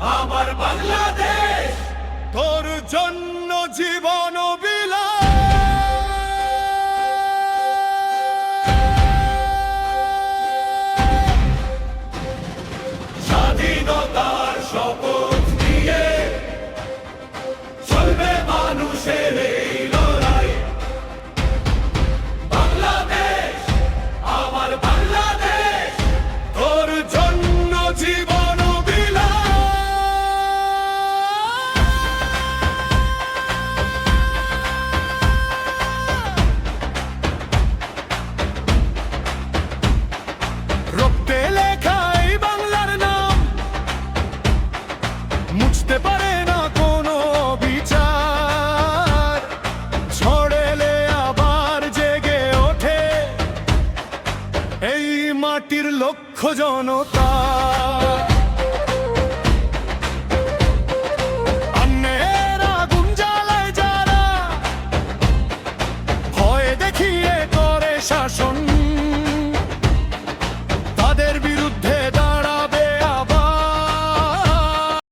আমার বাংলাদেশ তোর জন্য জীবন বিলায়। স্বাধীনতার শপথ নিয়ে চলবে মানুষের এই লড়াই। বাংলাদেশ আমার বাংলাদেশ তোর জন্য জীবন বিলায়। রক্তে লেখা এই বাংলার নাম মুছতে পারে না কোনো বিচার। ঝড় এলে আবার জেগে ওঠে এই মাটির লক্ষ জনতা। অন্যের আগুন জ্বালায় যারা, ভয় দেখিয়ে করে শাসন।